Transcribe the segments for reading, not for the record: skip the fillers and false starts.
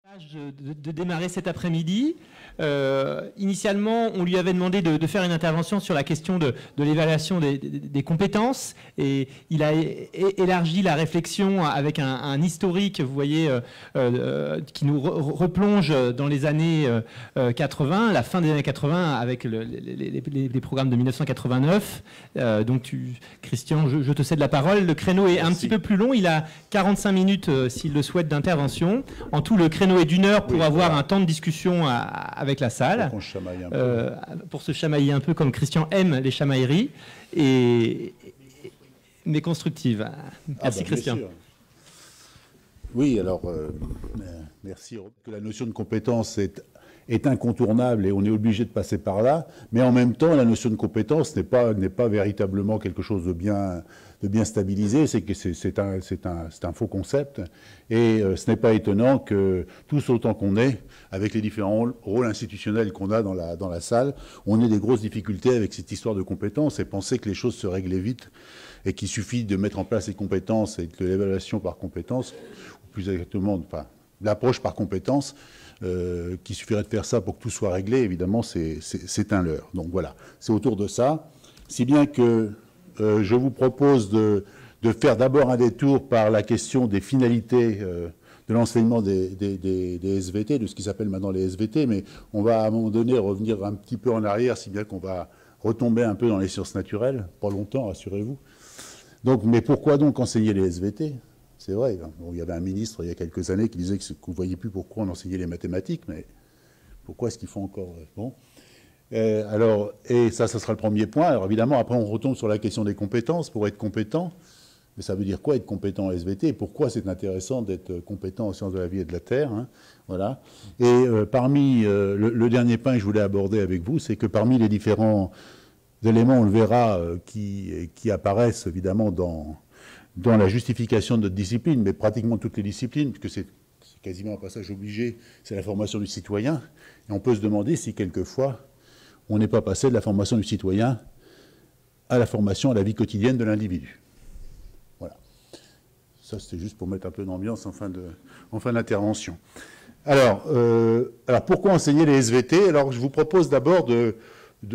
De démarrer cet après-midi. Initialement, on lui avait demandé de faire une intervention sur la question de l'évaluation des compétences, et il a élargi la réflexion avec un historique, vous voyez, qui nous replonge dans les années 80, la fin des années 80, avec les programmes de 1989. Donc, Christian, je te cède la parole. Le créneau est un petit peu plus long. Il a 45 minutes, s'il le souhaite, d'intervention. En tout, le créneau est d'1 heure pour avoir un temps de discussion avec la salle. Pour se chamailler un peu comme Christian aime les chamailleries, mais constructives. Merci Christian. Oui, alors, merci. La notion de compétence est incontournable et on est obligé de passer par là, mais en même temps, la notion de compétence n'est pas véritablement quelque chose de bien stabilisé, c'est un faux concept, et ce n'est pas étonnant que tous autant qu'on est, avec les différents rôles institutionnels qu'on a dans la salle, on ait des grosses difficultés avec cette histoire de compétences et penser que les choses se réglaient vite et qu'il suffit de mettre en place les compétences et de l'évaluation par compétences, ou plus exactement, enfin, l'approche par compétences, qu'il suffirait de faire ça pour que tout soit réglé, évidemment, c'est un leurre. Donc voilà, c'est autour de ça, si bien que je vous propose de faire d'abord un détour par la question des finalités de l'enseignement des SVT, de ce qui s'appelle maintenant les SVT, mais on va à un moment donné revenir un petit peu en arrière, si bien qu'on va retomber un peu dans les sciences naturelles, pas longtemps, rassurez-vous. Donc, mais pourquoi donc enseigner les SVT? C'est vrai, bon, il y avait un ministre il y a quelques années qui disait que vous ne voyez plus pourquoi on enseignait les mathématiques, mais pourquoi est-ce qu'ils font encore bon. Alors, et ça sera le premier point. Alors évidemment, après on retombe sur la question des compétences. Pour être compétent, mais ça veut dire quoi être compétent en SVT? Et pourquoi c'est intéressant d'être compétent en sciences de la vie et de la Terre, hein, voilà. Et parmi le dernier point que je voulais aborder avec vous, c'est que parmi les différents éléments, on le verra, qui apparaissent évidemment dans la justification de notre discipline, mais pratiquement toutes les disciplines, puisque c'est quasiment un passage obligé, c'est la formation du citoyen. Et on peut se demander si quelquefois on n'est pas passé de la formation du citoyen à la formation à la vie quotidienne de l'individu. Voilà. Ça, c'était juste pour mettre un peu d'ambiance en fin d'intervention. Alors, pourquoi enseigner les SVT? Alors, je vous propose d'abord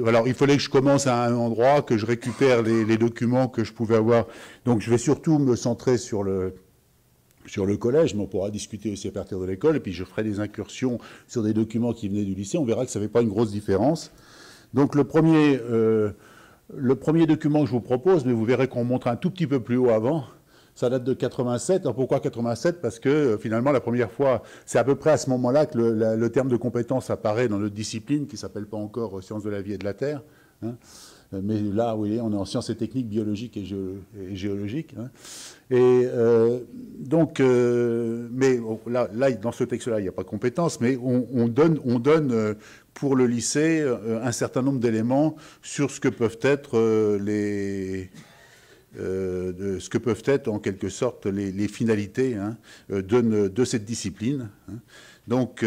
alors, il fallait que je commence à un endroit, que je récupère les documents que je pouvais avoir. Donc, je vais surtout me centrer sur le collège, mais on pourra discuter aussi à partir de l'école, et puis je ferai des incursions sur des documents qui venaient du lycée. On verra que ça n'avait pas une grosse différence. Donc, le premier document que je vous propose, mais vous verrez qu'on montre un tout petit peu plus haut avant, ça date de 87. Alors pourquoi 87? Parce que finalement, la première fois, c'est à peu près à ce moment-là que le terme de compétence apparaît dans notre discipline, qui ne s'appelle pas encore sciences de la vie et de la Terre. Hein. Mais là, vous voyez, on est en sciences et techniques biologiques et géologiques. Hein. Et donc, mais là, dans ce texte-là, il n'y a pas de compétences, mais on donne pour le lycée un certain nombre d'éléments sur ce que peuvent être ce que peuvent être en quelque sorte les finalités, hein, de cette discipline. Hein. Donc,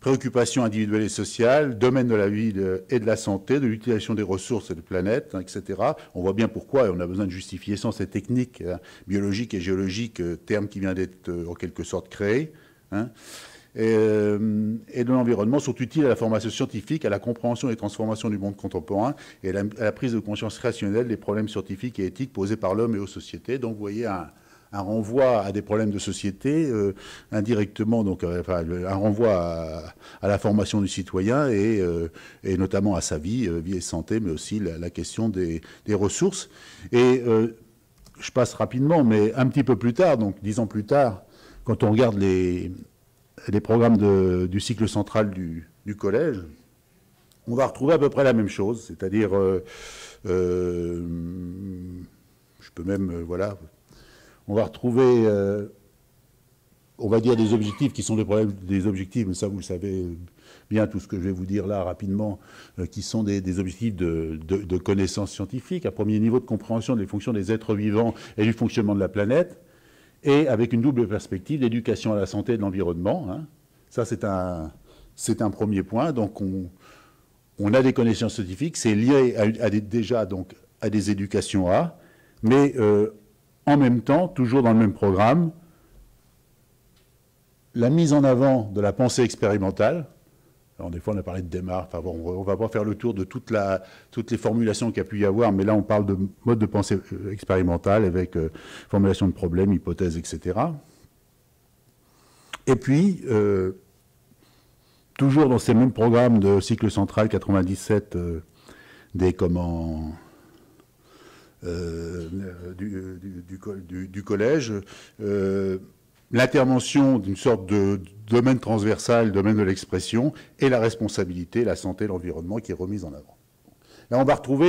préoccupations individuelles et sociales, domaine de la vie et de la santé, de l'utilisation des ressources et de planètes, hein, etc. On voit bien pourquoi, et on a besoin de justifier sans ces techniques biologiques et géologiques, terme qui vient d'être en quelque sorte créé. Hein. Et de l'environnement sont utiles à la formation scientifique, à la compréhension des transformations du monde contemporain et à la prise de conscience rationnelle des problèmes scientifiques et éthiques posés par l'homme et aux sociétés. Donc vous voyez un renvoi à des problèmes de société, indirectement, donc un renvoi à la formation du citoyen et notamment à sa vie et santé, mais aussi la question des ressources. Et je passe rapidement, mais un petit peu plus tard, donc 10 ans plus tard, quand on regarde les programmes du cycle central du collège, on va retrouver à peu près la même chose, c'est-à-dire, je peux même, voilà, on va retrouver, on va dire des objectifs qui sont des objectifs, mais ça vous le savez bien, tout ce que je vais vous dire là rapidement, qui sont des objectifs de connaissances scientifiques, à premier niveau de compréhension des fonctions des êtres vivants et du fonctionnement de la planète, et avec une double perspective d'éducation à la santé et de l'environnement. Hein. Ça, c'est un premier point. Donc, on a des connaissances scientifiques, c'est lié déjà donc, à des éducations A, mais en même temps, toujours dans le même programme, la mise en avant de la pensée expérimentale. Alors, des fois, on a parlé de démarche. Enfin, bon, on ne va pas faire le tour de toutes les formulations qu'il y a pu y avoir, mais là, on parle de mode de pensée expérimentale avec formulation de problèmes, hypothèses, etc. Et puis, toujours dans ces mêmes programmes de cycle central 97 du collège, l'intervention d'une sorte de domaine transversal, domaine de l'expression, et la responsabilité, la santé, l'environnement qui est remise en avant. Là, on va retrouver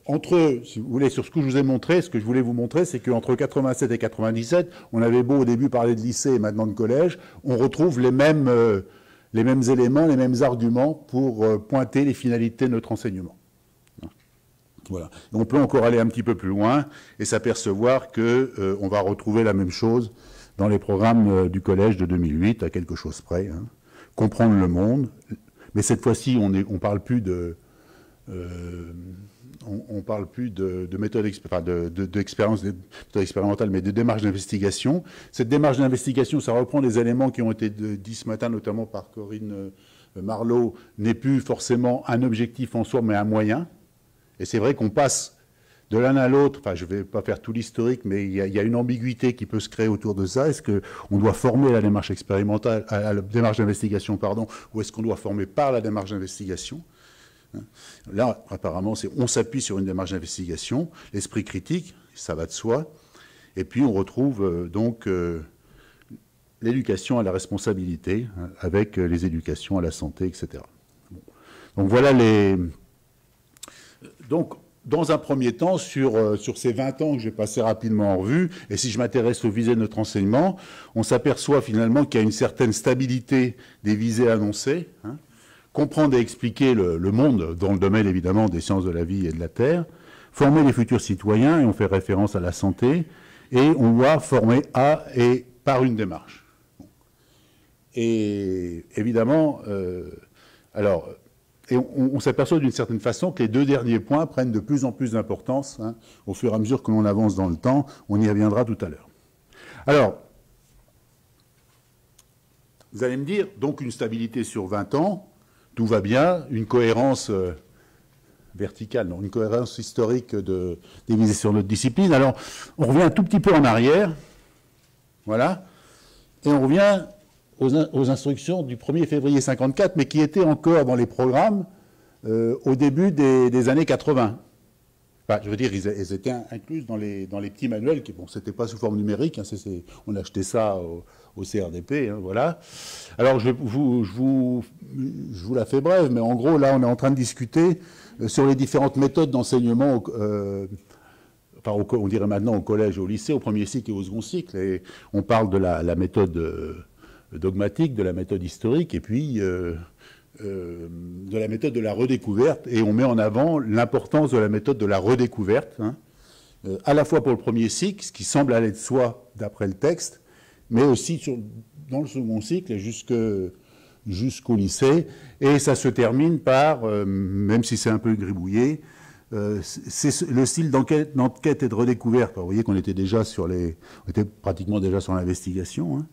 entre, si vous voulez, sur ce que je vous ai montré, ce que je voulais vous montrer, c'est qu'entre 87 et 97, on avait beau au début parler de lycée et maintenant de collège, on retrouve les mêmes éléments, les mêmes arguments pour pointer les finalités de notre enseignement. Voilà. On peut encore aller un petit peu plus loin et s'apercevoir qu'on va retrouver la même chose dans les programmes du collège de 2008, à quelque chose près. Hein. Comprendre le monde, mais cette fois-ci, on ne parle plus de méthode d'expérience expérimentale, mais de démarche d'investigation. Cette démarche d'investigation, ça reprend des éléments qui ont été dits ce matin, notamment par Corinne Marlot, n'est plus forcément un objectif en soi, mais un moyen. Et c'est vrai qu'on passe de l'un à l'autre, enfin je ne vais pas faire tout l'historique, mais il y a une ambiguïté qui peut se créer autour de ça. Est-ce qu'on doit former la démarche expérimentale, à la démarche d'investigation, pardon, ou est-ce qu'on doit former par la démarche d'investigation? Là, apparemment, on s'appuie sur une démarche d'investigation, l'esprit critique, ça va de soi, et puis on retrouve donc l'éducation à la responsabilité, hein, avec les éducations à la santé, etc. Bon. Donc voilà Donc, dans un premier temps, sur ces 20 ans que j'ai passé rapidement en revue, et si je m'intéresse aux visées de notre enseignement, on s'aperçoit finalement qu'il y a une certaine stabilité des visées annoncées, hein, comprendre et expliquer le monde, dans le domaine évidemment des sciences de la vie et de la Terre, former les futurs citoyens, et on fait référence à la santé, et on doit former à et par une démarche. Et évidemment, et on s'aperçoit d'une certaine façon que les deux derniers points prennent de plus en plus d'importance, hein, au fur et à mesure que l'on avance dans le temps. On y reviendra tout à l'heure. Alors, vous allez me dire, donc une stabilité sur 20 ans, tout va bien, une cohérence verticale, non, une cohérence historique des visées sur notre discipline. Alors, on revient un tout petit peu en arrière, voilà, et on revient aux instructions du 1er février 54, mais qui étaient encore dans les programmes au début des années 80. Enfin, je veux dire, ils étaient inclus dans les petits manuels, qui, bon, c'était pas sous forme numérique, hein, on achetait ça au CRDP, hein, voilà. Alors, je vous la fais brève, mais en gros, là, on est en train de discuter sur les différentes méthodes d'enseignement, on dirait maintenant au collège et au lycée, au premier cycle et au second cycle, et on parle de la méthode dogmatique, de la méthode historique, et puis de la méthode de la redécouverte, et on met en avant l'importance de la méthode de la redécouverte, hein, à la fois pour le premier cycle, ce qui semble aller de soi d'après le texte, mais aussi dans le second cycle et jusqu'au lycée, et ça se termine par, même si c'est un peu gribouillé, c'est le style d'enquête et de redécouverte. Alors, vous voyez qu'on était déjà on était pratiquement déjà sur l'investigation, hein.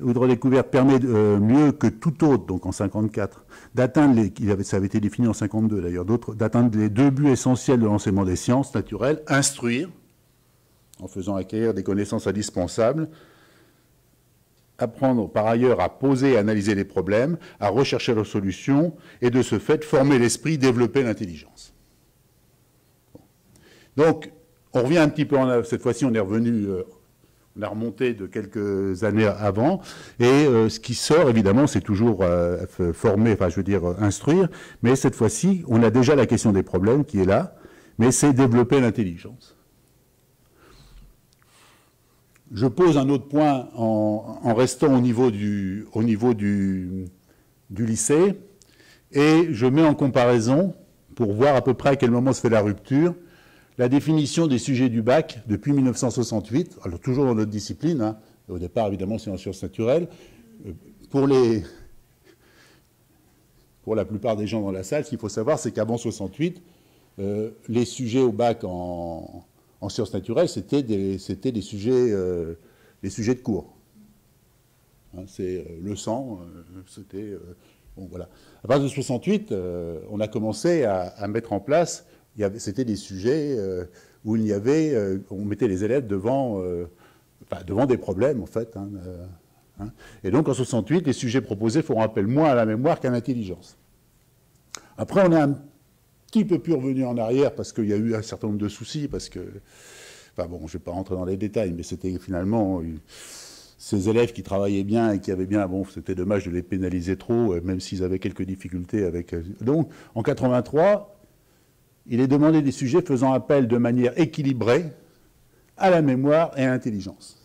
Ou de redécouverte permet mieux que tout autre, donc en 54, d'atteindre ça avait été défini en 52 d'ailleurs, d'atteindre les deux buts essentiels de l'enseignement des sciences naturelles: instruire, en faisant acquérir des connaissances indispensables, apprendre par ailleurs à poser et analyser les problèmes, à rechercher leurs solutions, et de ce fait former l'esprit, développer l'intelligence. Donc, on revient un petit peu cette fois-ci, on est revenu. On a remonté de quelques années avant, et ce qui sort, évidemment, c'est toujours former, enfin, je veux dire, instruire, mais cette fois-ci, on a déjà la question des problèmes qui est là, mais c'est développer l'intelligence. Je pose un autre point en restant au niveau du lycée, et je mets en comparaison, pour voir à peu près à quel moment se fait la rupture, la définition des sujets du bac depuis 1968, alors toujours dans notre discipline, hein, au départ évidemment c'est en sciences naturelles, pour la plupart des gens dans la salle, ce qu'il faut savoir c'est qu'avant 68, les sujets au bac en sciences naturelles c'était des sujets de cours. Hein, c'est le sang, c'était... bon, voilà. À partir de 68, on a commencé à mettre en place, c'était des sujets où il y avait, on mettait les élèves devant des problèmes, en fait. Hein. Et donc, en 68, les sujets proposés feront appel moins à la mémoire qu'à l'intelligence. Après, on est un petit peu plus revenu en arrière parce qu'il y a eu un certain nombre de soucis, parce que, enfin bon, je ne vais pas rentrer dans les détails, mais c'était finalement ces élèves qui travaillaient bien et qui avaient bien, bon, c'était dommage de les pénaliser trop, même s'ils avaient quelques difficultés avec... Donc, en 83, il est demandé des sujets faisant appel de manière équilibrée à la mémoire et à l'intelligence.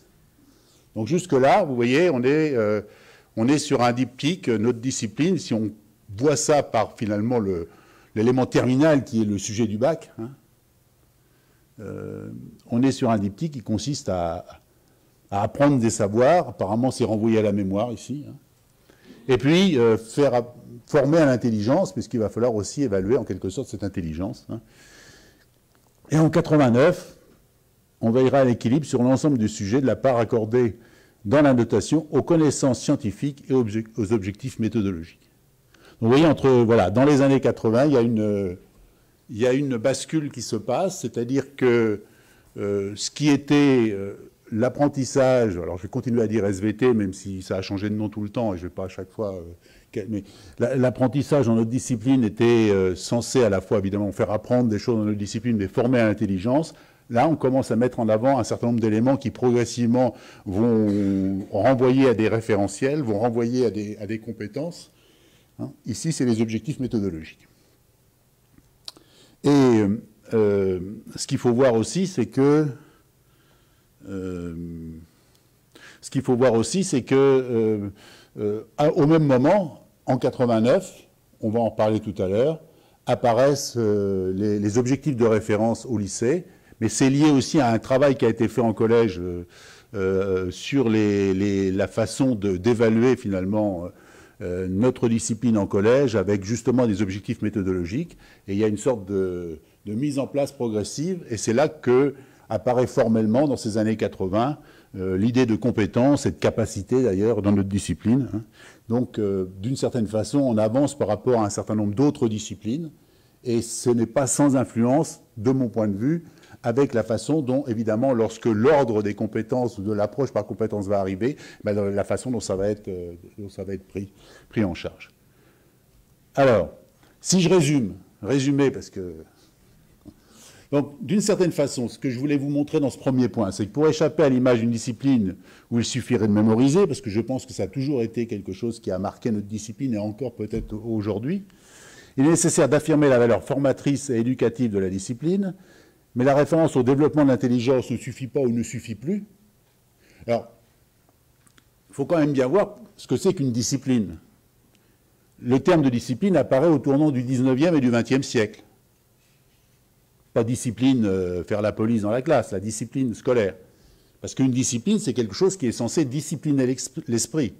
Donc jusque-là, vous voyez, on est sur un diptyque, notre discipline, si on voit ça par finalement l'élément terminal qui est le sujet du bac, hein, on est sur un diptyque qui consiste à apprendre des savoirs, apparemment c'est renvoyé à la mémoire ici, hein, et puis former à l'intelligence, puisqu'il va falloir aussi évaluer en quelque sorte cette intelligence. Hein. Et en 89, on veillera à l'équilibre sur l'ensemble du sujet de la part accordée dans la notation aux connaissances scientifiques et aux objectifs méthodologiques. Donc vous voyez, voilà, dans les années 80, il y a une bascule qui se passe, c'est-à-dire que ce qui était l'apprentissage, alors je vais continuer à dire SVT, même si ça a changé de nom tout le temps, et je ne vais pas à chaque fois... mais l'apprentissage dans notre discipline était censé à la fois, évidemment, faire apprendre des choses dans notre discipline, mais former à l'intelligence. Là, on commence à mettre en avant un certain nombre d'éléments qui progressivement vont renvoyer à des référentiels, vont renvoyer à des compétences. Hein. Ici, c'est les objectifs méthodologiques. Et ce qu'il faut voir aussi, c'est que... au même moment, en 89, on va en parler tout à l'heure, apparaissent les objectifs de référence au lycée, mais c'est lié aussi à un travail qui a été fait en collège sur la façon d'évaluer finalement notre discipline en collège avec justement des objectifs méthodologiques. Et il y a une sorte de mise en place progressive, et c'est là que apparaît formellement dans ces années 80 l'idée de compétence et de capacité d'ailleurs dans notre discipline. Hein. Donc d'une certaine façon, on avance par rapport à un certain nombre d'autres disciplines, et ce n'est pas sans influence, de mon point de vue, avec la façon dont, évidemment, lorsque l'ordre des compétences ou de l'approche par compétence va arriver, ben, la façon dont ça va être pris en charge. Alors, si je résumer parce que... Donc, d'une certaine façon, ce que je voulais vous montrer dans ce premier point, c'est que pour échapper à l'image d'une discipline où il suffirait de mémoriser, parce que je pense que ça a toujours été quelque chose qui a marqué notre discipline, et encore peut-être aujourd'hui, il est nécessaire d'affirmer la valeur formatrice et éducative de la discipline, mais la référence au développement de l'intelligence ne suffit pas ou ne suffit plus. Alors, il faut quand même bien voir ce que c'est qu'une discipline. Le terme de discipline apparaît au tournant du 19e et du 20e siècle. Pas discipline, faire la police dans la classe, la discipline scolaire. Parce qu'une discipline, c'est quelque chose qui est censé discipliner l'esprit.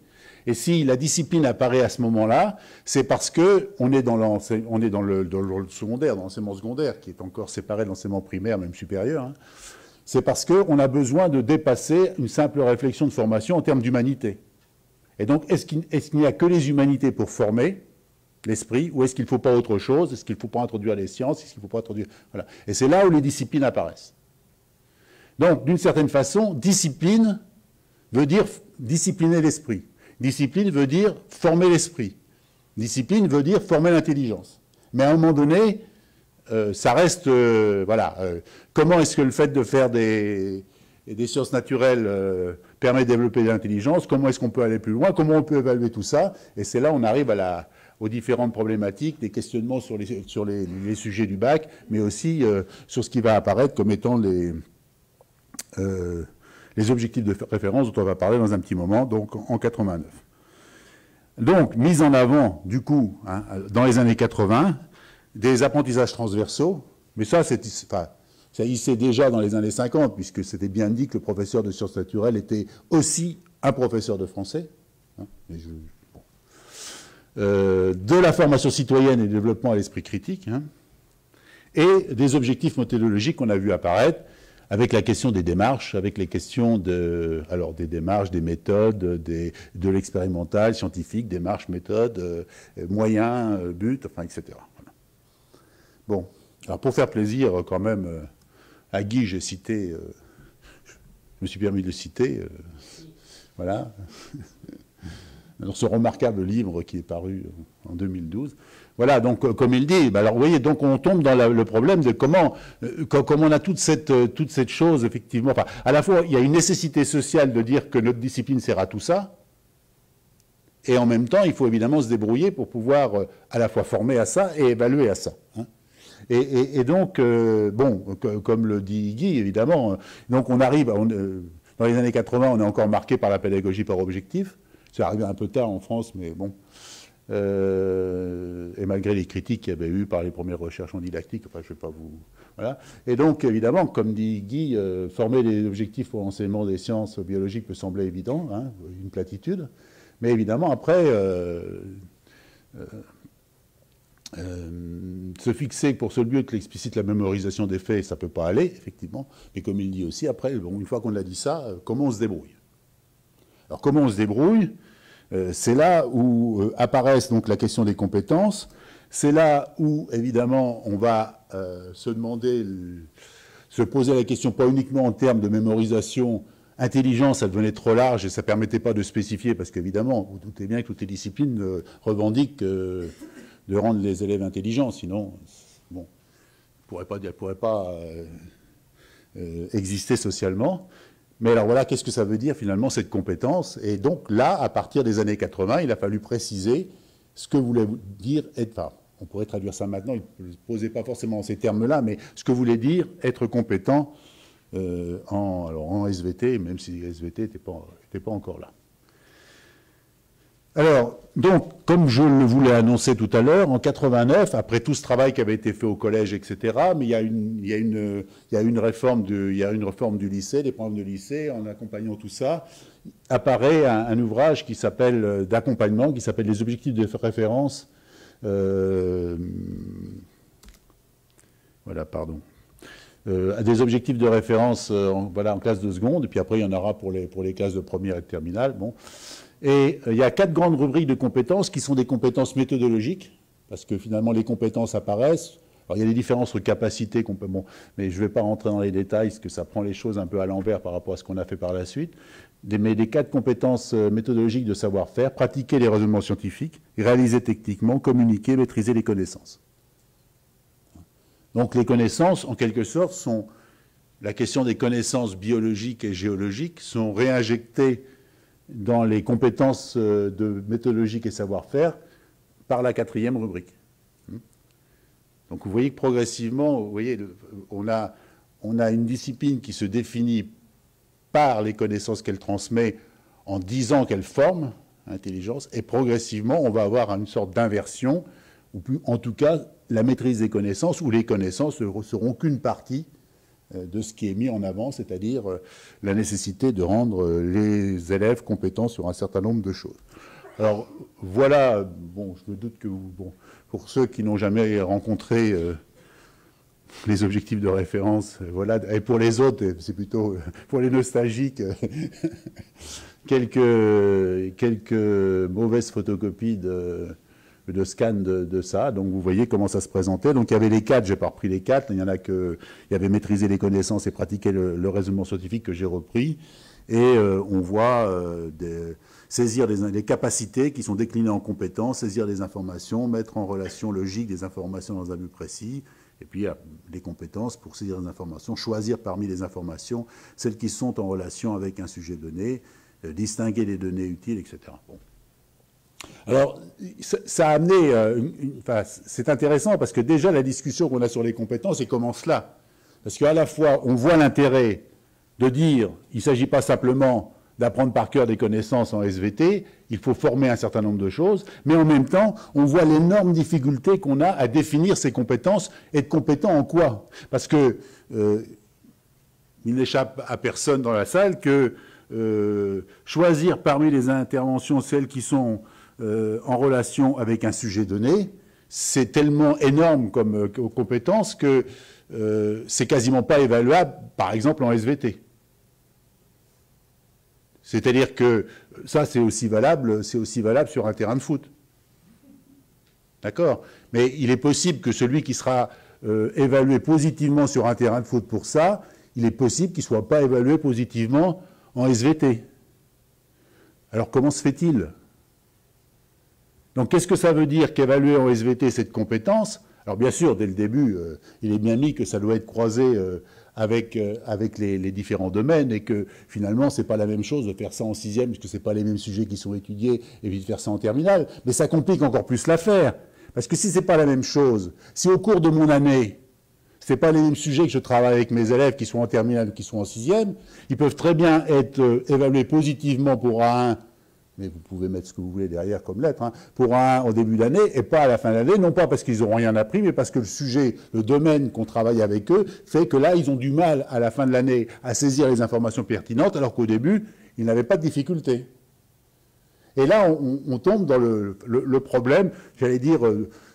Et si la discipline apparaît à ce moment-là, c'est parce qu'on est dans le secondaire, dans l'enseignement secondaire, qui est encore séparé de l'enseignement primaire, même supérieur. Hein. C'est parce qu'on a besoin de dépasser une simple réflexion de formation en termes d'humanité. Et donc, est-ce qu'il n'y a que les humanités pour former l'esprit, ou est-ce qu'il ne faut pas autre chose? Est-ce qu'il ne faut pas introduire les sciences? Est-ce qu'il ne faut pas introduire... Voilà. Et c'est là où les disciplines apparaissent. Donc, d'une certaine façon, discipline veut dire discipliner l'esprit. Discipline veut dire former l'esprit. Discipline veut dire former l'intelligence. Mais à un moment donné, ça reste... comment est-ce que le fait de faire des sciences naturelles permet de développer l'intelligence? Comment est-ce qu'on peut aller plus loin? Comment on peut évaluer tout ça? Et c'est là où on arrive aux différentes problématiques, des questionnements sur les sujets du bac, mais aussi sur ce qui va apparaître comme étant les objectifs de référence dont on va parler dans un petit moment, donc en 89. Donc, mise en avant, du coup, hein, dans les années 80, des apprentissages transversaux, mais ça y c'est déjà dans les années 50, puisque c'était bien dit que le professeur de sciences naturelles était aussi un professeur de français. Hein, de la formation citoyenne et du développement à l'esprit critique, hein, et des objectifs méthodologiques qu'on a vu apparaître. avec la question des démarches, avec les questions des démarches, des méthodes, de l'expérimental, scientifique, démarches, méthodes, moyens, buts, enfin, etc. Voilà. Bon, alors pour faire plaisir quand même à Guy, j'ai cité, je me suis permis de le citer, voilà, dans ce remarquable livre qui est paru en 2012. Voilà, donc comme il dit, alors vous voyez, donc on tombe dans le problème de comment on a toute cette chose, effectivement. Enfin, à la fois, il y a une nécessité sociale de dire que notre discipline sert à tout ça, et en même temps, il faut évidemment se débrouiller pour pouvoir à la fois former à ça et évaluer à ça. Hein. Et donc, bon, comme le dit Guy, évidemment, donc on arrive, dans les années 80, on est encore marqué par la pédagogie par objectif. C'est arrivé un peu tard en France, mais bon. Et malgré les critiques qu'il y avait eu par les premières recherches en didactique, enfin je ne vais pas vous... Voilà. Et donc évidemment, comme dit Guy, former les objectifs pour l'enseignement des sciences biologiques peut sembler évident, hein, une platitude, mais évidemment après, se fixer pour seul but l'explicite la mémorisation des faits, ça ne peut pas aller, effectivement, mais comme il dit aussi, après, bon, une fois qu'on a dit ça, comment on se débrouille? Alors comment on se débrouille? C'est là où apparaissent donc la question des compétences. C'est là où, évidemment, on va se poser la question pas uniquement en termes de mémorisation. Intelligence, ça devenait trop large et ça ne permettait pas de spécifier, parce qu'évidemment, vous doutez bien que toutes les disciplines revendiquent de rendre les élèves intelligents, sinon, bon, ils ne pourraient pas exister socialement. Mais alors voilà, qu'est-ce que ça veut dire finalement cette compétence? Et donc là, à partir des années 80, il a fallu préciser ce que voulait dire être... Enfin, on pourrait traduire ça maintenant, il ne posait pas forcément ces termes-là, mais ce que voulait dire être compétent en SVT, même si SVT n'était pas encore là. Alors, donc, comme je le voulais annoncer tout à l'heure, en 89, après tout ce travail qui avait été fait au collège, etc., mais il y a une réforme du lycée, des programmes de lycée, en accompagnant tout ça, apparaît un ouvrage qui s'appelle d'accompagnement, qui s'appelle les objectifs de référence. Voilà, pardon. Des objectifs de référence en classe de seconde, et puis après il y en aura pour les classes de première et de terminale. Bon. Et il y a 4 grandes rubriques de compétences qui sont des compétences méthodologiques, parce que finalement les compétences apparaissent. Alors il y a des différences entre capacités, bon, mais je ne vais pas rentrer dans les détails, parce que ça prend les choses un peu à l'envers par rapport à ce qu'on a fait par la suite. Mais des 4 compétences méthodologiques de savoir-faire: pratiquer les raisonnements scientifiques, réaliser techniquement, communiquer, maîtriser les connaissances. Donc les connaissances, en quelque sorte, sont la question des connaissances biologiques et géologiques sont réinjectées dans les compétences de méthodologique et savoir-faire par la 4e rubrique. Donc vous voyez que progressivement, vous voyez, on a une discipline qui se définit par les connaissances qu'elle transmet en disant qu'elle forme, intelligence, et progressivement on va avoir une sorte d'inversion, ou plus, en tout cas la maîtrise des connaissances, où les connaissances ne seront qu'une partie de ce qui est mis en avant, c'est-à-dire la nécessité de rendre les élèves compétents sur un certain nombre de choses. Alors voilà, bon, je me doute que bon, pour ceux qui n'ont jamais rencontré les objectifs de référence, voilà, et pour les autres, c'est plutôt pour les nostalgiques, quelques mauvaises photocopies de scan de ça. Donc vous voyez comment ça se présentait. Donc il y avait les 4, je n'ai pas repris les 4, il y en a il y avait maîtriser les connaissances et pratiquer le raisonnement scientifique que j'ai repris. Et on voit saisir des capacités qui sont déclinées en compétences, saisir des informations, mettre en relation logique des informations dans un but précis, et puis il y a les compétences pour saisir des informations, choisir parmi les informations celles qui sont en relation avec un sujet donné, distinguer les données utiles, etc. Bon. Alors, ça a amené... enfin, c'est intéressant parce que déjà, la discussion qu'on a sur les compétences, elle commence là. Parce qu'à la fois, on voit l'intérêt de dire il ne s'agit pas simplement d'apprendre par cœur des connaissances en SVT, il faut former un certain nombre de choses, mais en même temps, on voit l'énorme difficulté qu'on a à définir ces compétences. Être compétent en quoi? Parce que il n'échappe à personne dans la salle que choisir parmi les interventions celles qui sont en relation avec un sujet donné, c'est tellement énorme comme compétence que c'est quasiment pas évaluable, par exemple, en SVT. C'est-à-dire que ça, c'est aussi valable sur un terrain de foot. D'accord? Mais il est possible que celui qui sera évalué positivement sur un terrain de foot pour ça, il est possible qu'il ne soit pas évalué positivement en SVT. Alors comment se fait-il? Donc qu'est-ce que ça veut dire qu'évaluer en SVT cette compétence? Alors bien sûr, dès le début, il est bien mis que ça doit être croisé avec les différents domaines et que finalement, ce n'est pas la même chose de faire ça en 6e, puisque ce n'est pas les mêmes sujets qui sont étudiés, et puis de faire ça en terminale. Mais ça complique encore plus l'affaire. Parce que si ce n'est pas la même chose, si au cours de mon année, ce n'est pas les mêmes sujets que je travaille avec mes élèves qui sont en terminale ou qui sont en 6e, ils peuvent très bien être évalués positivement pour A1, mais vous pouvez mettre ce que vous voulez derrière comme lettre, hein, pour A1 au début d'année et pas à la fin de l'année, non pas parce qu'ils n'auront rien appris, mais parce que le sujet, le domaine qu'on travaille avec eux, fait que là, ils ont du mal à la fin de l'année à saisir les informations pertinentes, alors qu'au début, ils n'avaient pas de difficulté. Et là, on tombe dans le problème, j'allais dire,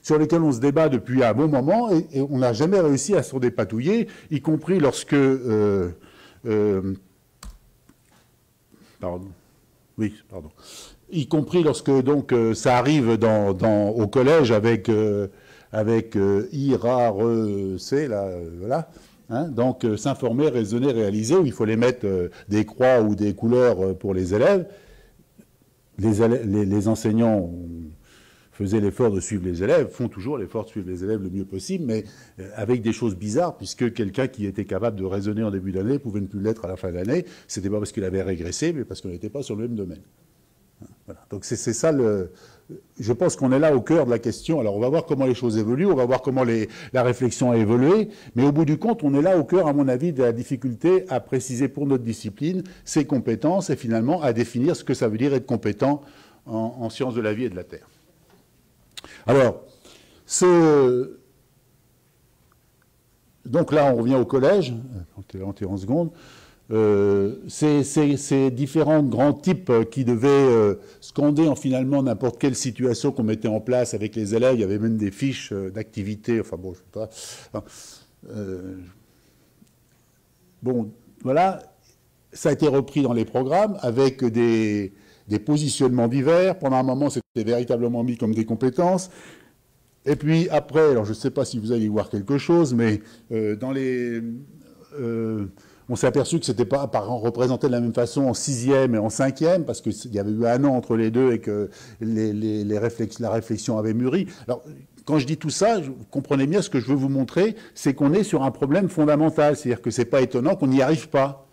sur lequel on se débat depuis un bon moment, et on n'a jamais réussi à s'en dépatouiller, y compris lorsque... pardon. Oui, pardon. Y compris lorsque donc ça arrive au collège avec I, Ra, Re, C, là, voilà. Hein, donc s'informer, raisonner, réaliser, où il faut les mettre des croix ou des couleurs pour les élèves. Les enseignants faisaient l'effort de suivre les élèves, font toujours l'effort de suivre les élèves le mieux possible, mais avec des choses bizarres, puisque quelqu'un qui était capable de raisonner en début d'année pouvait ne plus l'être à la fin de l'année. C'était pas parce qu'il avait régressé, mais parce qu'on n'était pas sur le même domaine. Voilà. Donc c'est ça je pense qu'on est là au cœur de la question. Alors on va voir comment les choses évoluent, on va voir comment la réflexion a évolué, mais au bout du compte, on est là au cœur, à mon avis, de la difficulté à préciser pour notre discipline ses compétences et finalement à définir ce que ça veut dire être compétent en sciences de la vie et de la Terre. Alors, donc là, on revient au collège, en seconde. Ces différents grands types qui devaient scander finalement n'importe quelle situation qu'on mettait en place avec les élèves, il y avait même des fiches d'activité, enfin bon, je ne sais pas. Bon, voilà, ça a été repris dans les programmes avec des positionnements divers. Pendant un moment, c'était véritablement mis comme des compétences. Et puis après, alors je ne sais pas si vous allez y voir quelque chose, mais on s'est aperçu que ce n'était pas représenté de la même façon en 6e et en 5e, parce qu'il y avait eu un an entre les deux et que la réflexion avait mûri. Alors, quand je dis tout ça, vous comprenez bien, ce que je veux vous montrer, c'est qu'on est sur un problème fondamental. C'est-à-dire que ce n'est pas étonnant qu'on n'y arrive pas.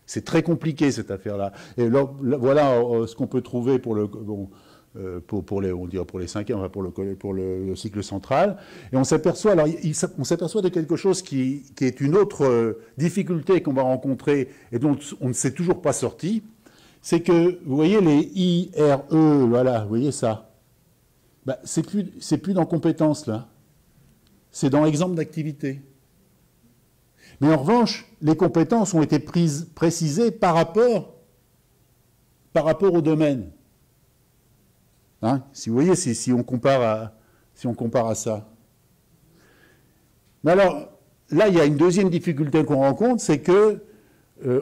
C'est très compliqué, cette affaire-là. Et là, voilà ce qu'on peut trouver pour les 5e, enfin pour le cycle central. Et on s'aperçoit de quelque chose qui est une autre difficulté qu'on va rencontrer et dont on ne s'est toujours pas sorti. C'est que, vous voyez, les I, R, E, voilà, vous voyez ça. Ben, c'est plus dans compétences, là. C'est dans exemple d'activité. Mais en revanche, les compétences ont été précisées par rapport au domaine. Hein, si vous voyez, si on compare à ça. Mais alors, là, il y a une deuxième difficulté qu'on rencontre, c'est que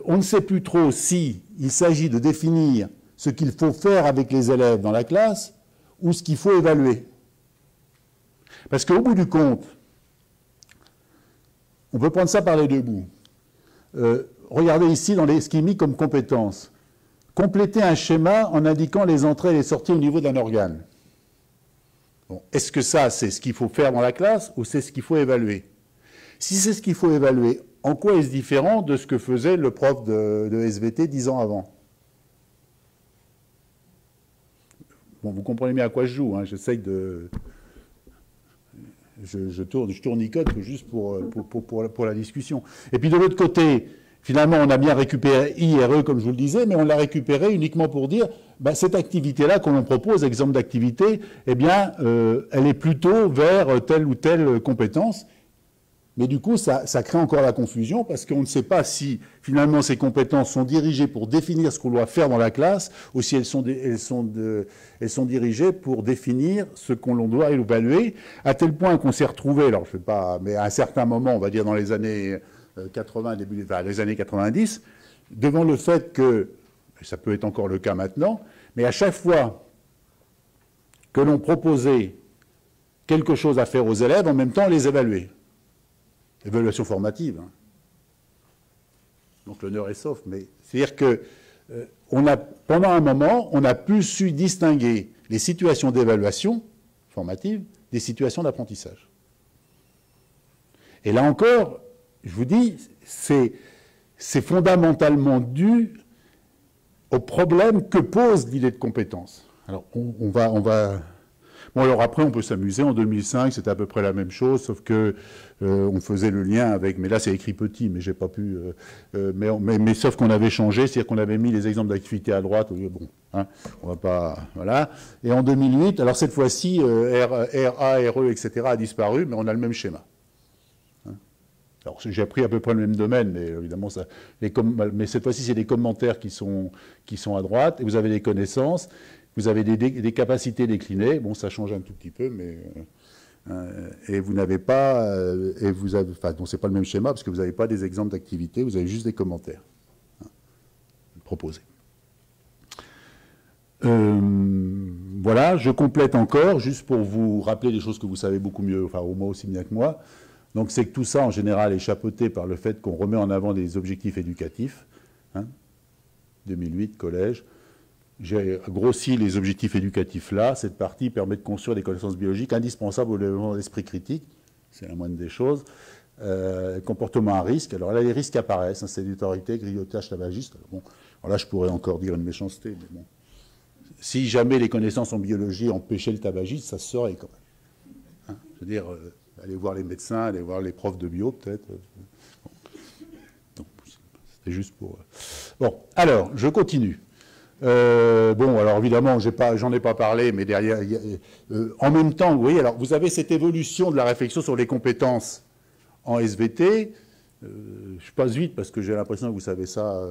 on ne sait plus trop si il s'agit de définir ce qu'il faut faire avec les élèves dans la classe ou ce qu'il faut évaluer. Parce qu'au bout du compte, on peut prendre ça par les deux bouts. Regardez ici dans ce qui est mis comme compétence. Compléter un schéma en indiquant les entrées et les sorties au niveau d'un organe. Bon, est-ce que ça, c'est ce qu'il faut faire dans la classe ou c'est ce qu'il faut évaluer? Si c'est ce qu'il faut évaluer, en quoi est-ce différent de ce que faisait le prof de SVT 10 ans avant? Bon, vous comprenez bien à quoi je joue, hein, j'essaye de... Je tournicote juste pour la discussion. Et puis de l'autre côté, finalement, on a bien récupéré IRE, comme je vous le disais, mais on l'a récupéré uniquement pour dire, ben, cette activité-là qu'on propose, exemple d'activité, eh bien, elle est plutôt vers telle ou telle compétence. Mais du coup, ça crée encore la confusion parce qu'on ne sait pas si finalement ces compétences sont dirigées pour définir ce qu'on doit faire dans la classe ou si elles sont dirigées pour définir ce qu'on doit évaluer, à tel point qu'on s'est retrouvé, alors je ne sais pas, mais à un certain moment, on va dire dans les années 80, les années 90, devant le fait que, ça peut être encore le cas maintenant, mais à chaque fois que l'on proposait quelque chose à faire aux élèves, en même temps on les évaluait. Évaluation formative. Hein. Donc l'honneur est sauf. Mais c'est-à-dire que pendant un moment, on a plus su distinguer les situations d'évaluation formative des situations d'apprentissage. Et là encore, je vous dis, c'est fondamentalement dû au problème que pose l'idée de compétence. Alors on va bon, alors après, on peut s'amuser. En 2005, c'était à peu près la même chose, sauf que on faisait le lien avec... Mais là, c'est écrit petit, mais j'ai pas pu... mais sauf qu'on avait changé, c'est-à-dire qu'on avait mis les exemples d'activités à droite. Bon, hein, on va pas... Voilà. Et en 2008, alors cette fois-ci, RA, RE, etc. a disparu, mais on a le même schéma. Hein. Alors, j'ai appris à peu près le même domaine, mais évidemment, mais cette fois-ci, c'est des commentaires qui sont à droite, et vous avez des connaissances. Vous avez des capacités déclinées, bon, ça change un tout petit peu, mais et vous n'avez pas, enfin, bon, c'est pas le même schéma parce que vous n'avez pas des exemples d'activités, vous avez juste des commentaires proposés. Voilà, je complète encore, juste pour vous rappeler des choses que vous savez beaucoup mieux, enfin au moins aussi bien que moi. Donc c'est que tout ça, en général, est chapeauté par le fait qu'on remet en avant des objectifs éducatifs. Hein, 2008, collège. J'ai grossi les objectifs éducatifs là. Cette partie permet de construire des connaissances biologiques indispensables au développement de l'esprit critique. C'est la moindre des choses. Comportement à risque. Alors là, les risques apparaissent. Hein, sédentarité, grignotage, tabagisme. Bon, alors là, je pourrais encore dire une méchanceté. Mais bon. Si jamais les connaissances en biologie empêchaient le tabagisme, ça se saurait quand même. Hein, je veux dire, aller voir les médecins, aller voir les profs de bio, peut-être. Bon. C'était juste pour... Bon, alors, je continue. Bon, alors évidemment, j'en ai pas parlé, mais derrière, en même temps, vous voyez, alors vous avez cette évolution de la réflexion sur les compétences en SVT. Je passe vite parce que j'ai l'impression que vous savez ça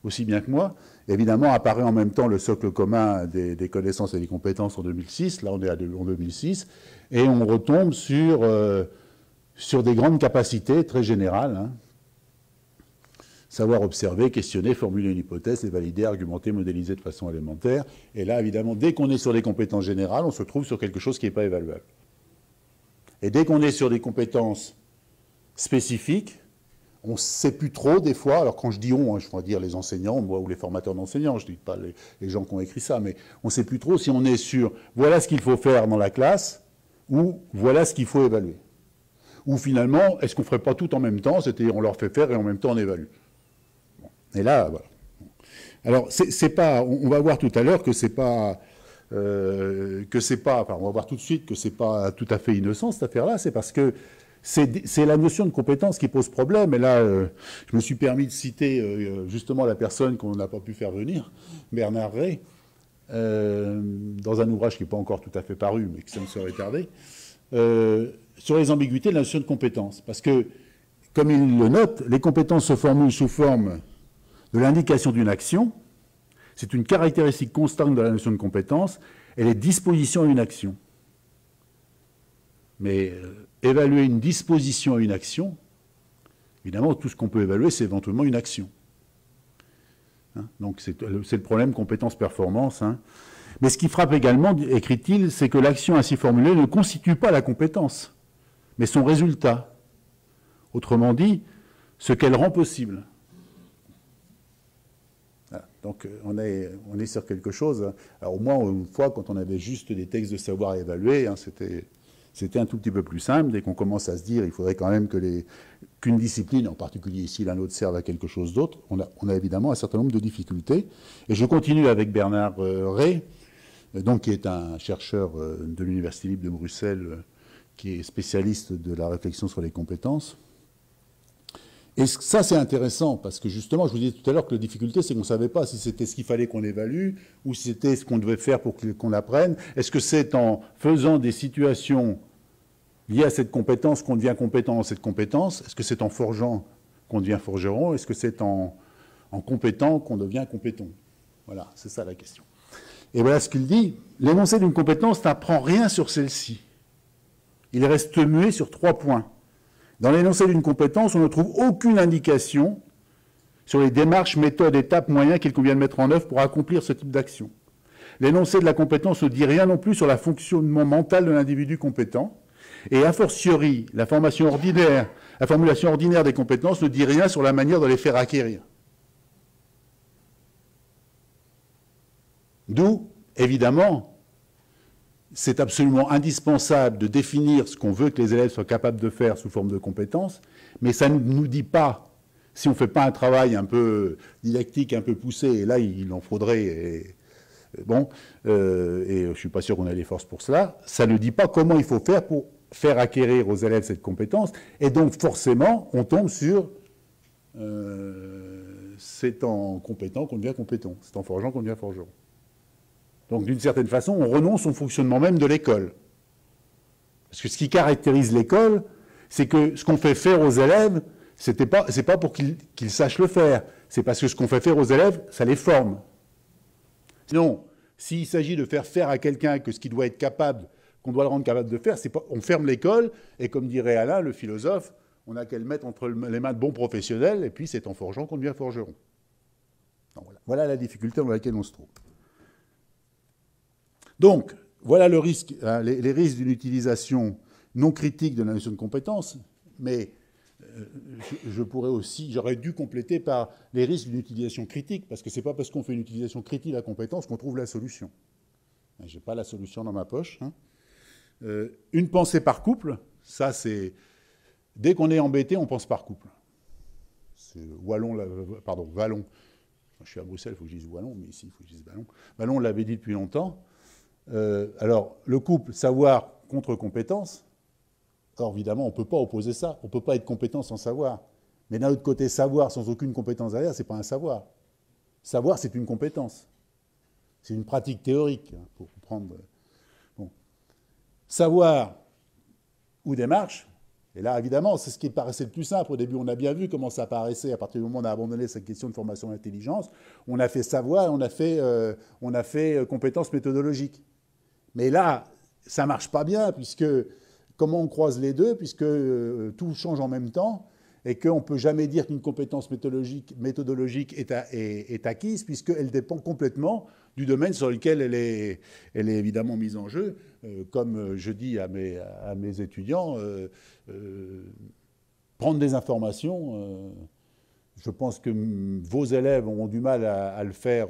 aussi bien que moi. Évidemment, apparaît en même temps le socle commun des connaissances et des compétences en 2006. Là, on est en 2006, et on retombe sur des grandes capacités très générales. Hein. Savoir observer, questionner, formuler une hypothèse, les valider, argumenter, modéliser de façon élémentaire. Et là, évidemment, dès qu'on est sur des compétences générales, on se trouve sur quelque chose qui n'est pas évaluable. Et dès qu'on est sur des compétences spécifiques, on ne sait plus trop des fois, alors quand je dis on, hein, je pourrais dire les enseignants, moi, ou les formateurs d'enseignants, je ne dis pas les gens qui ont écrit ça, mais on ne sait plus trop si on est sur voilà ce qu'il faut faire dans la classe, ou voilà ce qu'il faut évaluer. Ou finalement, est-ce qu'on ne ferait pas tout en même temps, c'est-à-dire on leur fait faire et en même temps on évalue. Et là, voilà. Alors, c'est pas. On va voir tout à l'heure que c'est pas. Enfin, on va voir tout de suite que c'est pas tout à fait innocent cette affaire-là. C'est parce que c'est la notion de compétence qui pose problème. Et là, je me suis permis de citer justement la personne qu'on n'a pas pu faire venir, Bernard Rey, dans un ouvrage qui n'est pas encore tout à fait paru, mais que ça ne serait tardé, sur les ambiguïtés de la notion de compétence. Parce que, comme il le note, les compétences se formulent sous forme de l'indication d'une action. C'est une caractéristique constante de la notion de compétence. Elle est disposition à une action. Mais évaluer une disposition à une action, évidemment, tout ce qu'on peut évaluer, c'est éventuellement une action. Hein, donc c'est le problème compétence-performance. Hein. Mais ce qui frappe également, écrit-il, c'est que l'action ainsi formulée ne constitue pas la compétence, mais son résultat. Autrement dit, ce qu'elle rend possible. Voilà. Donc on est sur quelque chose. Alors au moins, une fois, quand on avait juste des textes de savoir à évaluer, hein, c'était un tout petit peu plus simple. Dès qu'on commence à se dire, il faudrait quand même qu'une discipline, en particulier ici la nôtre, serve à quelque chose d'autre, on a évidemment un certain nombre de difficultés. Et je continue avec Bernard Rey, donc, qui est un chercheur de l'Université libre de Bruxelles, qui est spécialiste de la réflexion sur les compétences. Et ça, c'est intéressant, parce que justement, je vous disais tout à l'heure que la difficulté, c'est qu'on ne savait pas si c'était ce qu'il fallait qu'on évalue, ou si c'était ce qu'on devait faire pour qu'on apprenne. Est-ce que c'est en faisant des situations lié à cette compétence qu'on devient compétent dans cette compétence. Est-ce que c'est en forgeant qu'on devient forgeron? Est-ce que c'est en compétent qu'on devient compétent? Voilà, c'est ça la question. Et voilà ce qu'il dit. L'énoncé d'une compétence n'apprend rien sur celle-ci. Il reste muet sur 3 points. Dans l'énoncé d'une compétence, on ne trouve aucune indication sur les démarches, méthodes, étapes, moyens qu'il convient de mettre en œuvre pour accomplir ce type d'action. L'énoncé de la compétence ne dit rien non plus sur le fonctionnement mental de l'individu compétent. Et a fortiori, la formulation ordinaire des compétences ne dit rien sur la manière de les faire acquérir. D'où, évidemment, c'est absolument indispensable de définir ce qu'on veut que les élèves soient capables de faire sous forme de compétences, mais ça ne nous dit pas, si on ne fait pas un travail un peu didactique, un peu poussé, et là il en faudrait, et je ne suis pas sûr qu'on ait les forces pour cela, ça ne dit pas comment il faut faire pour faire acquérir aux élèves cette compétence, et donc forcément on tombe sur c'est en compétent qu'on devient compétent, c'est en forgeant qu'on devient forgeron. Donc, d'une certaine façon, on renonce au fonctionnement même de l'école. Parce que ce qui caractérise l'école, c'est que ce qu'on fait faire aux élèves, c'est pas pour qu'ils sachent le faire. C'est parce que ce qu'on fait faire aux élèves, ça les forme. Sinon, s'il s'agit de faire à quelqu'un que ce qu'il doit être capable, qu'on doit le rendre capable de faire, on ferme l'école, et comme dirait Alain, le philosophe, on n'a qu'à le mettre entre les mains de bons professionnels, et puis c'est en forgeant qu'on devient forgeron. Donc, voilà la difficulté dans laquelle on se trouve. Donc, voilà le risque, hein, les risques d'une utilisation non critique de la notion de compétence, mais je pourrais aussi, j'aurais dû compléter par les risques d'une utilisation critique, parce que ce n'est pas parce qu'on fait une utilisation critique de la compétence qu'on trouve la solution. Je n'ai pas la solution dans ma poche. Hein. Une pensée par couple, ça c'est... Dès qu'on est embêté, on pense par couple. C'est Vallon. Je suis à Bruxelles, il faut que je dise Wallon, mais ici, il faut que je dise Vallon. Vallon l'avait dit depuis longtemps. Alors, le couple savoir contre compétence, or évidemment, on ne peut pas opposer ça. On ne peut pas être compétent sans savoir. Mais d'un autre côté, savoir sans aucune compétence derrière, ce n'est pas un savoir. Savoir, c'est une compétence. C'est une pratique théorique, hein, pour prendre... Bon. Savoir ou démarche, et là, évidemment, c'est ce qui paraissait le plus simple. Au début, on a bien vu comment ça apparaissait. À partir du moment où on a abandonné cette question de formation d'intelligence, on a fait savoir, on a fait compétences méthodologiques. Mais là, ça ne marche pas bien, puisque comment on croise les deux, puisque tout change en même temps, et qu'on ne peut jamais dire qu'une compétence méthodologique est acquise, puisqu'elle dépend complètement du domaine sur lequel elle est évidemment mise en jeu. Comme je dis à mes étudiants, prendre des informations, je pense que vos élèves auront du mal à le faire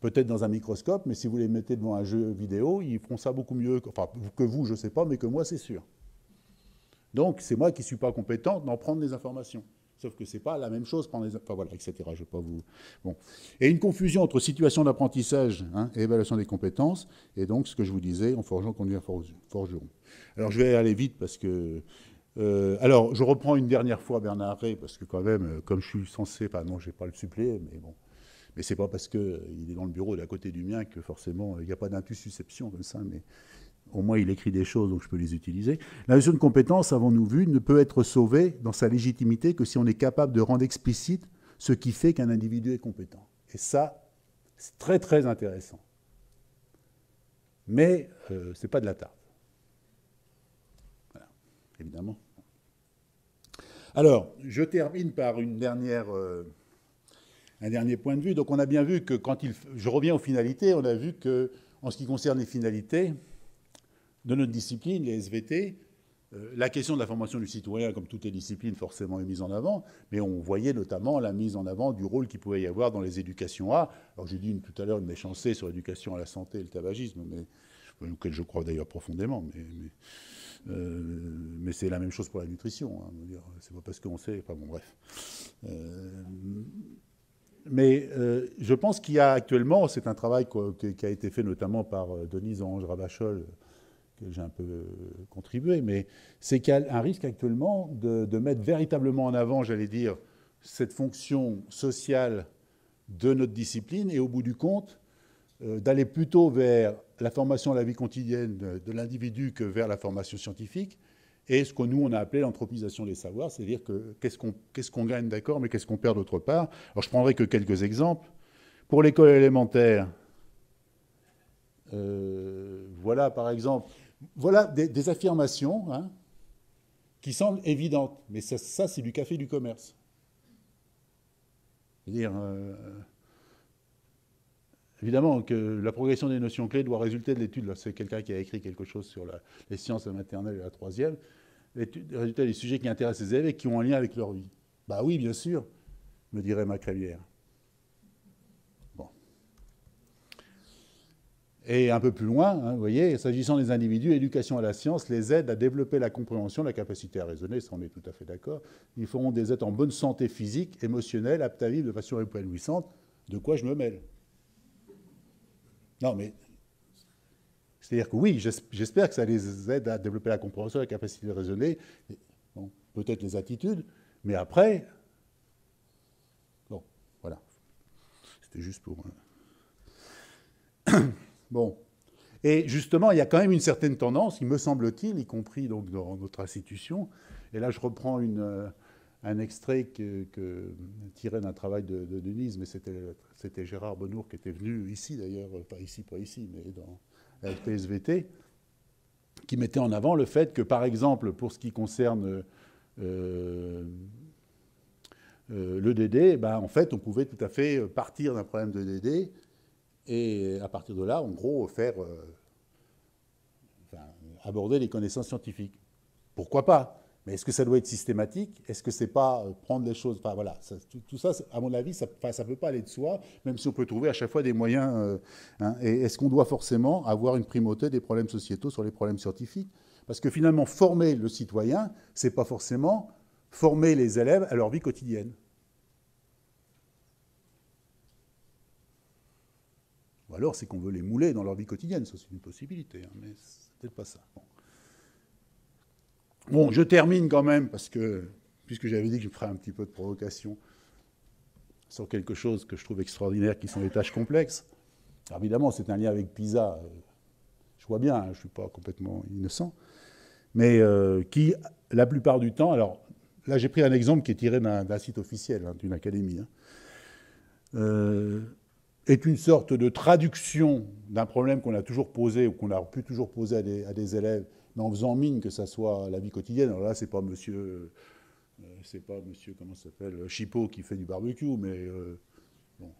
peut-être dans un microscope, mais si vous les mettez devant un jeu vidéo, ils feront ça beaucoup mieux, enfin que vous, je ne sais pas, mais que moi, c'est sûr. Donc, c'est moi qui ne suis pas compétent d'en prendre des informations. Sauf que ce n'est pas la même chose, prendre des... Enfin, voilà, etc. Je vais pas vous... Bon. Et une confusion entre situation d'apprentissage, hein, et évaluation des compétences, et donc, ce que je vous disais, en forgeant qu'on devient forgeron. Alors, je vais aller vite, parce que... alors, je reprends une dernière fois Bernard Rey, parce que quand même, comme je suis censé... Enfin, non, je ne vais pas le suppléer, mais bon... Mais ce n'est pas parce qu'il est dans le bureau d'à côté du mien que forcément, il n'y a pas d'intussusception comme ça, mais au moins il écrit des choses, donc je peux les utiliser. La notion de compétence, avons-nous vu, ne peut être sauvée dans sa légitimité que si on est capable de rendre explicite ce qui fait qu'un individu est compétent. Et ça, c'est très très intéressant. Mais ce n'est pas de la tarte. Voilà, évidemment. Alors, je termine par une dernière... un dernier point de vue. Donc on a bien vu que quand je reviens aux finalités, on a vu que en ce qui concerne les finalités de notre discipline, les SVT, la question de la formation du citoyen, comme toutes les disciplines, forcément est mise en avant, mais on voyait notamment la mise en avant du rôle qu'il pouvait y avoir dans les éducations A. Alors j'ai dit tout à l'heure une méchanceté sur l'éducation à la santé et le tabagisme, auquel je crois d'ailleurs profondément, mais c'est la même chose pour la nutrition. Hein, c'est pas parce qu'on sait... Enfin bon, bref. Mais je pense qu'il y a actuellement, c'est un travail qui a été fait notamment par Denise Orange Ravachol, que j'ai un peu contribué, mais c'est qu'il y a un risque actuellement de mettre véritablement en avant, j'allais dire, cette fonction sociale de notre discipline et au bout du compte, d'aller plutôt vers la formation à la vie quotidienne de l'individu que vers la formation scientifique et ce que nous, on a appelé l'anthropisation des savoirs, c'est-à-dire que qu'est-ce qu'on gagne, d'accord, mais qu'est-ce qu'on perd d'autre part. Alors, je prendrai que quelques exemples. Pour l'école élémentaire, voilà, par exemple, voilà des affirmations hein, qui semblent évidentes, mais ça c'est du café du commerce. C'est-à-dire, évidemment que la progression des notions clés doit résulter de l'étude, c'est quelqu'un qui a écrit quelque chose sur les sciences maternelles et la troisième, résultat des sujets qui intéressent les élèves et qui ont un lien avec leur vie. Bah oui, bien sûr, me dirait Macrélière. Bon. Et un peu plus loin, hein, vous voyez, s'agissant des individus, l'éducation à la science les aide à développer la compréhension, la capacité à raisonner, ça on est tout à fait d'accord. Ils feront des êtres en bonne santé physique, émotionnelle, aptes à vivre de façon épanouissante. De quoi je me mêle? Non, mais c'est-à-dire que oui, j'espère que ça les aide à développer la compréhension, la capacité de raisonner, bon, peut-être les attitudes, mais après, bon, voilà. C'était juste pour... Bon. Et justement, il y a quand même une certaine tendance, il me semble-t-il, y compris donc dans notre institution, et là je reprends un extrait tiré d'un travail de Denise, mais c'était Gérard Benour qui était venu ici d'ailleurs, pas ici, mais avec PSVT, qui mettait en avant le fait que, par exemple, pour ce qui concerne l'EDD, ben, en fait, on pouvait tout à fait partir d'un problème d'EDD et, à partir de là, en gros, aborder les connaissances scientifiques. Pourquoi pas? Mais est-ce que ça doit être systématique? Est-ce que c'est pas prendre les choses... Enfin, voilà, tout ça, à mon avis, ça ne peut pas aller de soi, même si on peut trouver à chaque fois des moyens... hein, et est-ce qu'on doit forcément avoir une primauté des problèmes sociétaux sur les problèmes scientifiques? Parce que finalement, former le citoyen, c'est pas forcément former les élèves à leur vie quotidienne. Ou alors, c'est qu'on veut les mouler dans leur vie quotidienne. Ça, c'est une possibilité, hein, mais c'est peut-être pas ça. Bon, je termine quand même, parce que, puisque j'avais dit que je ferais un petit peu de provocation sur quelque chose que je trouve extraordinaire, qui sont les tâches complexes. Alors évidemment, c'est un lien avec PISA. Je vois bien, hein, je ne suis pas complètement innocent. Mais qui, la plupart du temps... Alors, là, j'ai pris un exemple qui est tiré d'un site officiel, hein, d'une académie. Hein, est une sorte de traduction d'un problème qu'on a toujours posé, ou qu'on a pu toujours poser à des élèves, mais en faisant mine que ça soit la vie quotidienne. Alors là, c'est pas monsieur, comment ça s'appelle, Chipot qui fait du barbecue, mais bon,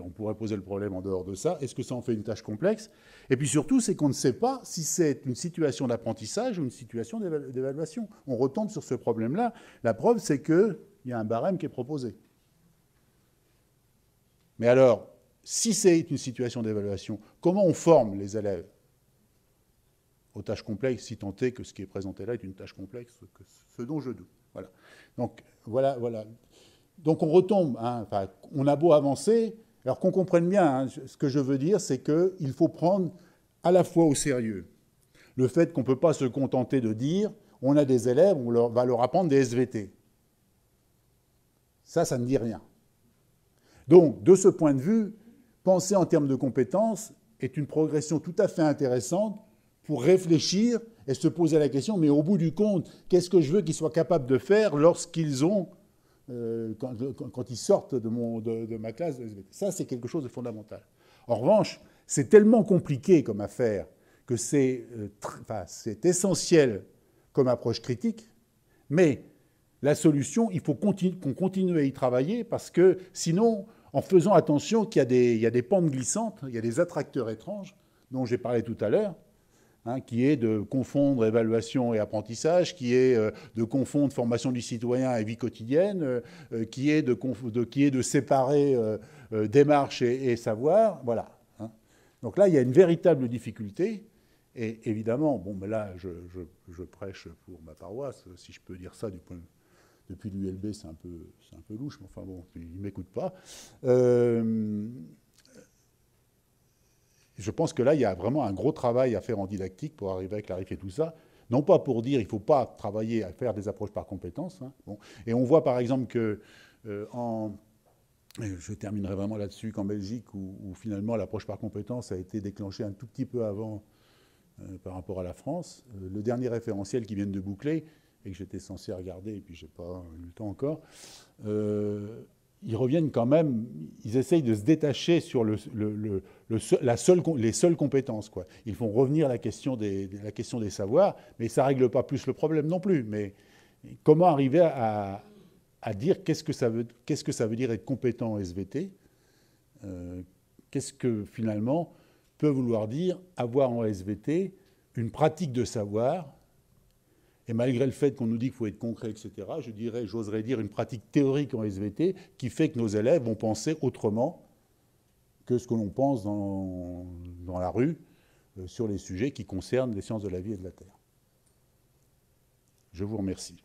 on pourrait poser le problème en dehors de ça. Est-ce que ça en fait une tâche complexe? Et puis surtout, c'est qu'on ne sait pas si c'est une situation d'apprentissage ou une situation d'évaluation. On retombe sur ce problème-là. La preuve, c'est qu'il y a un barème qui est proposé. Mais alors, si c'est une situation d'évaluation, comment on forme les élèves aux tâches complexes, si tant est que ce qui est présenté là est une tâche complexe, ce dont je doute. Voilà. Donc, voilà. Donc, on retombe, hein, enfin, on a beau avancer, alors qu'on comprenne bien, hein, ce que je veux dire, c'est qu'il faut prendre à la fois au sérieux le fait qu'on ne peut pas se contenter de dire on a des élèves, on va leur apprendre des SVT. Ça ne dit rien. Donc, de ce point de vue, penser en termes de compétences est une progression tout à fait intéressante pour réfléchir et se poser la question, mais au bout du compte, qu'est-ce que je veux qu'ils soient capables de faire lorsqu'ils ont, quand ils sortent de ma classe de SVT? Ça, c'est quelque chose de fondamental. En revanche, c'est tellement compliqué comme affaire que c'est essentiel comme approche critique, mais la solution, il faut qu'on continue à y travailler, parce que sinon, en faisant attention qu'il y a des pentes glissantes, il y a des attracteurs étranges, dont j'ai parlé tout à l'heure, hein, qui est de confondre évaluation et apprentissage, qui est de confondre formation du citoyen et vie quotidienne, qui est de séparer démarche et savoir. Voilà. Hein. Donc là, il y a une véritable difficulté. Et évidemment, bon, mais là, je prêche pour ma paroisse, si je peux dire ça depuis l'ULB, c'est un peu louche, mais enfin bon, il ne m'écoute pas. Je pense que là, il y a vraiment un gros travail à faire en didactique pour arriver à clarifier tout ça. Non pas pour dire qu'il ne faut pas travailler à faire des approches par compétences. Hein, bon. Et on voit par exemple que, je terminerai vraiment là-dessus, qu'en Belgique, où finalement l'approche par compétences a été déclenchée un tout petit peu avant par rapport à la France. Le dernier référentiel qu'ils viennent de boucler, et que j'étais censé regarder, et puis je n'ai pas eu le temps encore, ils reviennent quand même, ils essayent de se détacher sur les seules compétences, quoi. Ils font revenir la question des savoirs, mais ça ne règle pas plus le problème non plus. Mais comment arriver à dire qu'est-ce que ça veut dire être compétent en SVT, qu'est-ce que finalement peut vouloir dire avoir en SVT une pratique de savoir. Et malgré le fait qu'on nous dit qu'il faut être concret, etc., j'oserais dire une pratique théorique en SVT qui fait que nos élèves vont penser autrement que ce que l'on pense dans la rue sur les sujets qui concernent les sciences de la vie et de la terre. Je vous remercie.